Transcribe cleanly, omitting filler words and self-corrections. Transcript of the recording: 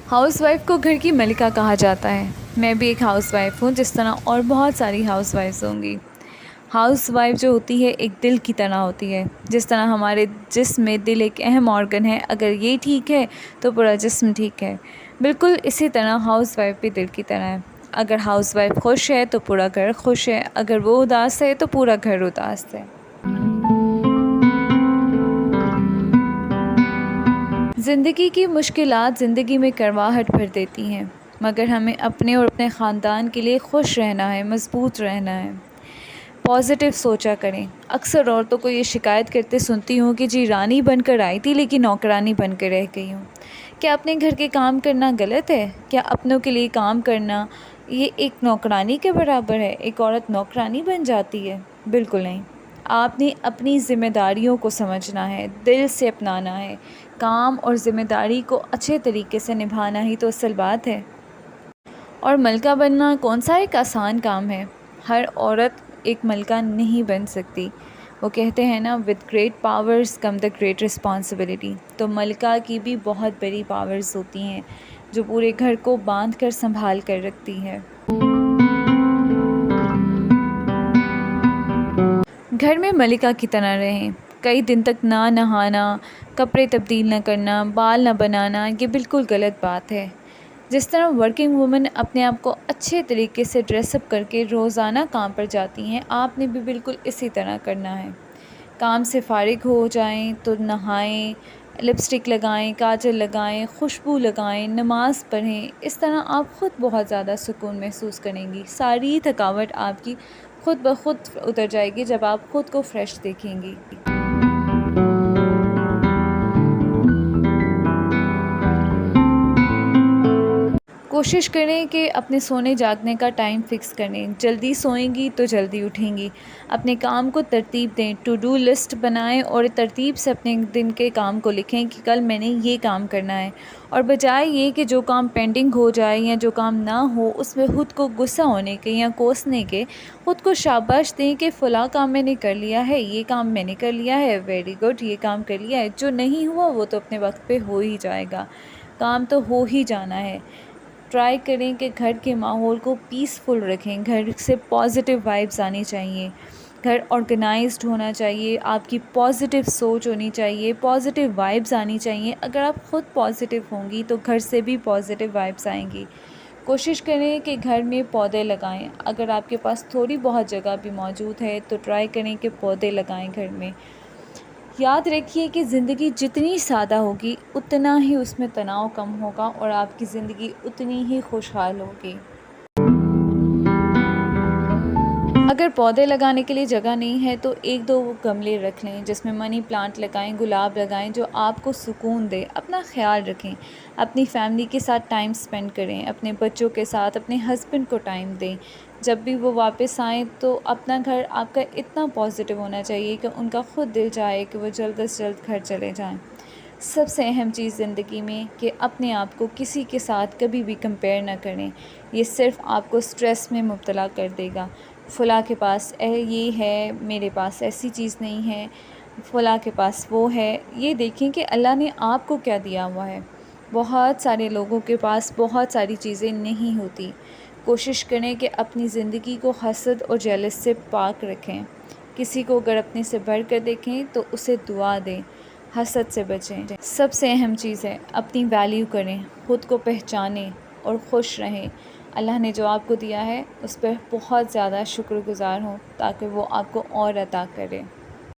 Housewife को घर की मलिका कहा जाता है। मैं भी एक हाउसवाइफ हूँ, जिस तरह और बहुत सारी हाउसवाइफ्स होंगी। हाउसवाइफ जो होती है एक दिल की तरह होती है। जिस तरह हमारे जिस्म में दिल एक अहम ऑर्गन है, अगर ये ठीक है तो पूरा जिस्म ठीक है। बिल्कुल इसी तरह हाउसवाइफ भी दिल की तरह है। अगर हाउसवाइफ खुश है तो पूरा घर खुश है, अगर वो उदास है तो पूरा घर उदास है। ज़िंदगी की मुश्किलात ज़िंदगी में करवाहट भर देती हैं, मगर हमें अपने और अपने ख़ानदान के लिए खुश रहना है, मज़बूत रहना है। पॉज़िटिव सोचा करें। अक्सर औरतों को ये शिकायत करते सुनती हूँ कि जी रानी बनकर आई थी लेकिन नौकरानी बनकर रह गई हूँ। क्या अपने घर के काम करना गलत है? क्या अपनों के लिए काम करना ये एक नौकरानी के बराबर है? एक औरत नौकरानी बन जाती है? बिल्कुल नहीं। आपने अपनी ज़िम्मेदारियों को समझना है, दिल से अपनाना है। काम और ज़िम्मेदारी को अच्छे तरीके से निभाना ही तो असल बात है। और मलका बनना कौन सा एक आसान काम है। हर औरत एक मलका नहीं बन सकती। वो कहते हैं ना, with great powers come the great responsibility. तो मलका की भी बहुत बड़ी पावर्स होती हैं जो पूरे घर को बांध कर संभाल कर रखती है। घर में मलिका की तरह रहें। कई दिन तक ना नहाना, कपड़े तब्दील न करना, बाल न बनाना, ये बिल्कुल गलत बात है। जिस तरह वर्किंग वुमेन अपने आप को अच्छे तरीके से ड्रेसअप करके रोज़ाना काम पर जाती हैं, आपने भी बिल्कुल इसी तरह करना है। काम से फ़ारिग हो जाएं तो नहाएं, लिपस्टिक लगाएं, काजल लगाएं, खुशबू लगाएं, नमाज़ पढ़ें। इस तरह आप ख़ुद बहुत ज़्यादा सुकून महसूस करेंगी। सारी थकावट आपकी ख़ुद ब खुद उतर जाएगी जब आप ख़ुद को फ़्रेश देखेंगी। कोशिश करें कि अपने सोने जागने का टाइम फ़िक्स करें। जल्दी सोएंगी तो जल्दी उठेंगी। अपने काम को तरतीब दें, टू डू लिस्ट बनाएं और तरतीब से अपने दिन के काम को लिखें कि कल मैंने ये काम करना है। और बजाय ये कि जो काम पेंडिंग हो जाए या जो काम ना हो उसमें ख़ुद को गुस्सा होने के या कोसने के, ख़ुद को शाबाश दें कि फ़लाँ काम मैंने कर लिया है, ये काम मैंने कर लिया है, वेरी गुड, ये काम कर लिया है। जो नहीं हुआ वो तो अपने वक्त पे हो ही जाएगा। काम तो हो ही जाना है। ट्राई करें कि घर के माहौल को पीसफुल रखें। घर से पॉजिटिव वाइब्स आनी चाहिए। घर ऑर्गेनाइज्ड होना चाहिए। आपकी पॉजिटिव सोच होनी चाहिए, पॉजिटिव वाइब्स आनी चाहिए। अगर आप ख़ुद पॉजिटिव होंगी तो घर से भी पॉजिटिव वाइब्स आएंगी। कोशिश करें कि घर में पौधे लगाएं। अगर आपके पास थोड़ी बहुत जगह भी मौजूद है तो ट्राई करें कि पौधे लगाएं घर में। याद रखिए कि ज़िंदगी जितनी सादा होगी उतना ही उसमें तनाव कम होगा और आपकी ज़िंदगी उतनी ही खुशहाल होगी। अगर पौधे लगाने के लिए जगह नहीं है तो एक दो गमले रख लें जिसमें मनी प्लांट लगाएं, गुलाब लगाएं जो आपको सुकून दे। अपना ख्याल रखें, अपनी फैमिली के साथ टाइम स्पेंड करें, अपने बच्चों के साथ, अपने हस्बैंड को टाइम दें। जब भी वो वापस आएँ तो अपना घर आपका इतना पॉजिटिव होना चाहिए कि उनका ख़ुद दिल चाहे कि वो जल्द से जल्द घर चले जाएँ। सबसे अहम चीज़ ज़िंदगी में कि अपने आप को किसी के साथ कभी भी कंपेयर ना करें। ये सिर्फ़ आपको स्ट्रेस में मुब्तला कर देगा। फ़लाँ के पास ये है, मेरे पास ऐसी चीज़ नहीं है, फ़लाँ के पास वो है। ये देखें कि अल्लाह ने आपको क्या दिया हुआ है। बहुत सारे लोगों के पास बहुत सारी चीज़ें नहीं होती। कोशिश करें कि अपनी ज़िंदगी को हसद और जेलस से पाक रखें। किसी को अगर अपने से बढ़ कर देखें तो उसे दुआ दें, हसद से बचें। सबसे अहम चीज़ है अपनी वैल्यू करें, ख़ुद को पहचानें और खुश रहें। अल्लाह ने जो आपको दिया है उस पर बहुत ज़्यादा शुक्रगुज़ार हों ताकि वो आपको और अता करे।